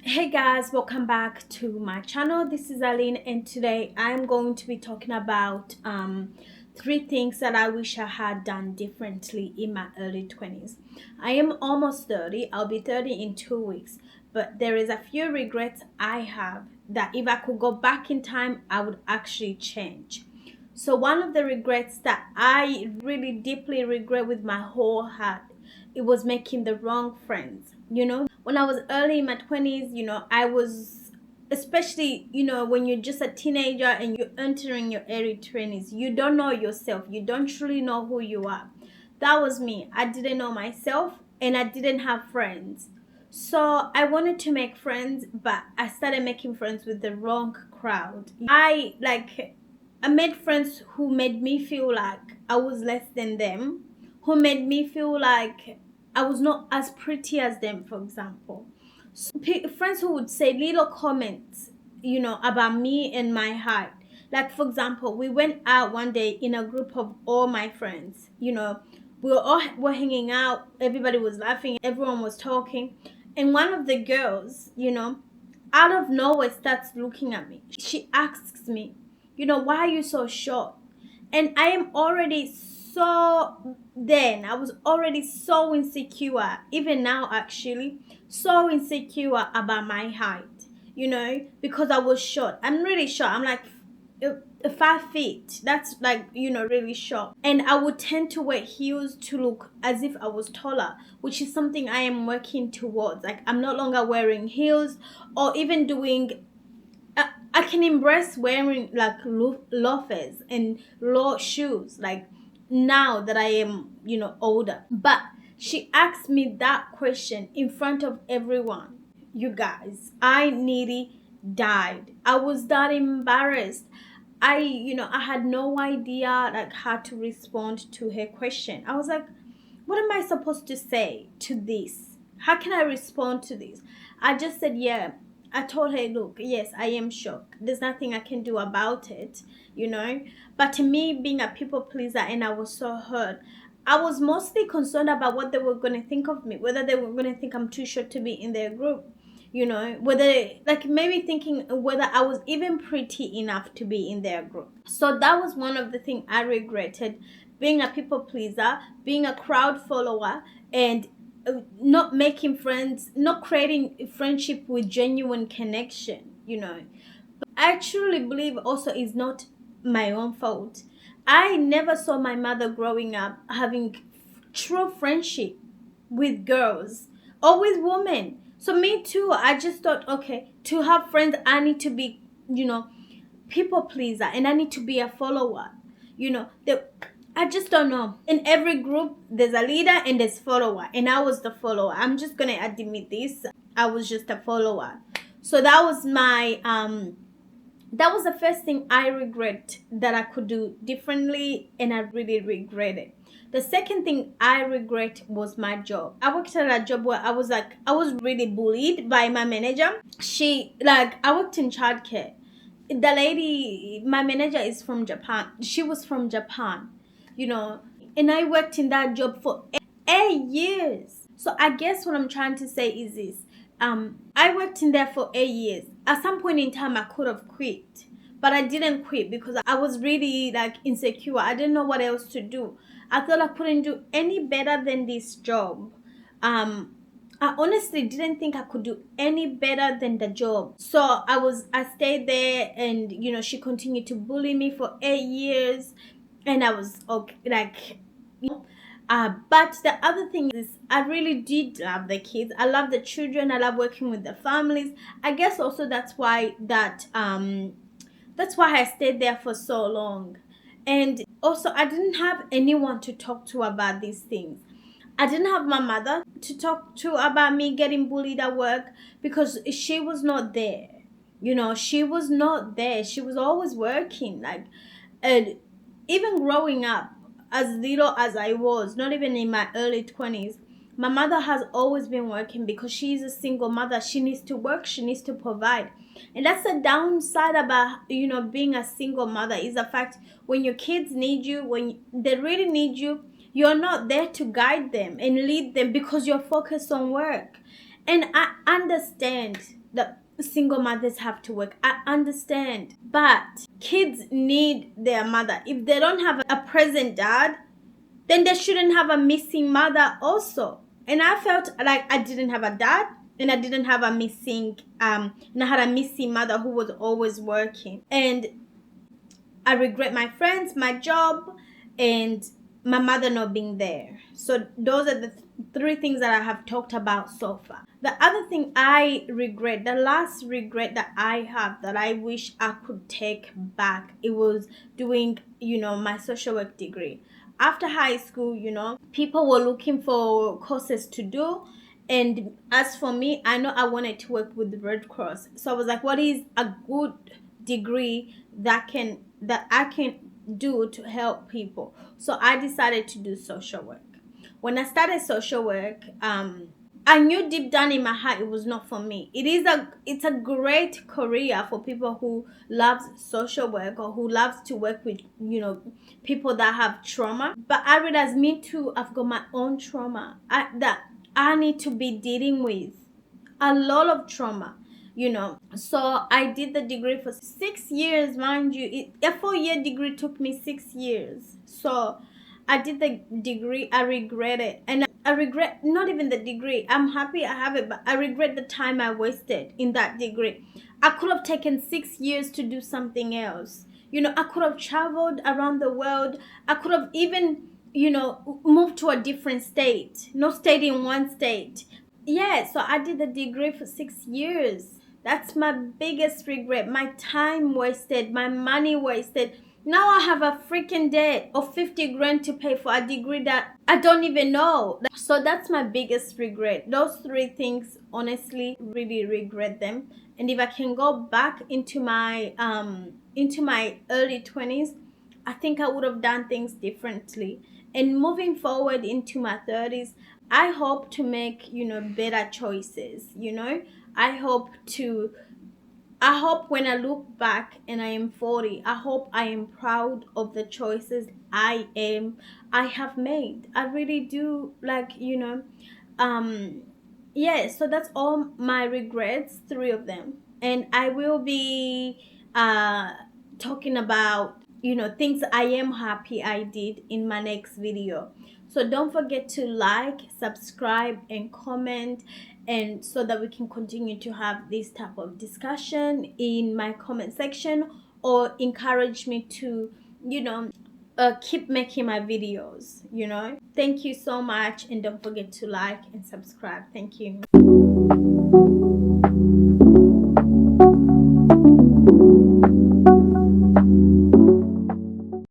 Hey guys, welcome back to my channel. This is Aline, and today I'm going to be talking about three things that I wish I had done differently in my early 20s. I am almost 30. I'll be 30 in 2 weeks, but there is a few regrets I have that if I could go back in time, I would actually change. So one of the regrets that I really deeply regret with my whole heart, it was making the wrong friends. When I was early in my 20s, I was, especially, when you're just a teenager and you're entering your early 20s, you don't know yourself. You don't truly know who you are. That was me. I didn't know myself and I didn't have friends. So I wanted to make friends, but I started making friends with the wrong crowd. I made friends who made me feel like I was less than them, who made me feel like I was not as pretty as them, for example. So, friends who would say little comments, about me and my height. Like, for example, we went out one day in a group of all my friends. We were hanging out, everybody was laughing, everyone was talking. And one of the girls, out of nowhere starts looking at me. She asks me, why are you so short? And I am already I was already so insecure, even now actually, so insecure about my height, because I was short. I'm really short. I'm like 5 feet. That's like, really short. And I would tend to wear heels to look as if I was taller, which is something I am working towards. Like, I'm no longer wearing heels or even doing I can embrace wearing like loafers and low shoes, like now that I am, older. But she asked me that question in front of everyone. You guys, I nearly died. I was that embarrassed. I had no idea like how to respond to her question. I was like, what am I supposed to say to this? How can I respond to this? I just said, yeah. I told her, look, yes, I am shocked. There's nothing I can do about it, But to me, being a people pleaser, and I was so hurt, I was mostly concerned about what they were going to think of me, whether they were going to think I'm too short to be in their group, whether, like, maybe thinking whether I was even pretty enough to be in their group. So that was one of the things I regretted, being a people pleaser, being a crowd follower, and not making friends, not creating friendship with genuine connection, But I truly believe also it's not my own fault. I never saw my mother growing up having true friendship with girls or with women. So me too, I just thought, okay, to have friends, I need to be, people pleaser, and I need to be a follower. I just don't know. In every group, there's a leader and there's follower, and I was the follower. I'm just gonna admit this. I was just a follower. So that was the first thing I regret that I could do differently, and I really regret it. The second thing I regret was my job. I worked at a job where I was really bullied by my manager. I worked in childcare. The lady, my manager, is from Japan. She was from Japan, and I worked in that job for 8 years. So I guess what I'm trying to say is this. I worked in there for 8 years. At some point in time, I could have quit, but I didn't quit because I was really like insecure. I didn't know what else to do. I thought I couldn't do any better than this job. I honestly didn't think I could do any better than the job. So I stayed there, and she continued to bully me for 8 years, and I was okay, like, but the other thing is, I really did love the kids. I love the children. I love working with the families. I guess also that's why I stayed there for so long. And also, I didn't have anyone to talk to about these things. I didn't have my mother to talk to about me getting bullied at work because she was not there. She was not there. She was always working. And even growing up, as little as I was, not even in my early 20s, my mother has always been working because she's a single mother. She needs to work, she needs to provide. And that's the downside about, being a single mother, is the fact when your kids need you, when they really need you, you're not there to guide them and lead them because you're focused on work. And I understand that single mothers have to work. I understand, but kids need their mother. If they don't have a present dad, then they shouldn't have a missing mother also. And I felt like I didn't have a dad, and I didn't have a missing and I had a missing mother who was always working. And I regret my friends, my job, and my mother not being there. So those are the three things that I have talked about so far. The other thing I regret, the last regret that I have that I wish I could take back, it was doing, my social work degree. After high school, people were looking for courses to do. And as for me, I know I wanted to work with the Red Cross. So I was like, what is a good degree that I can do to help people? So I decided to do social work. When I started social work, I knew deep down in my heart it was not for me. It's a great career for people who loves social work or who loves to work with people that have trauma. But I realized me too, I've got my own trauma that I need to be dealing with, a lot of trauma. So I did the degree for 6 years, mind you. A 4-year degree took me 6 years. So I did the degree. I regret it. And I regret not even the degree. I'm happy I have it, but I regret the time I wasted in that degree. I could have taken 6 years to do something else. I could have traveled around the world. I could have even, moved to a different state, not stayed in one state. Yeah, so I did the degree for 6 years. That's my biggest regret. My time wasted, my money wasted. Now I have a freaking debt of 50 grand to pay for a degree that I don't even know. So that's my biggest regret. Those three things, honestly, really regret them. And if I can go back into my early 20s, I think I would have done things differently. And moving forward into my 30s, I hope to make, better choices, I hope when I look back and I am 40, I hope I am proud of the choices I have made. I really do, yeah, so that's all my regrets, 3 of them. And I will be talking about, things I am happy I did in my next video. So don't forget to like, subscribe, and comment, and so that we can continue to have this type of discussion in my comment section, or encourage me to, keep making my videos. Thank you so much, and don't forget to like and subscribe. Thank you.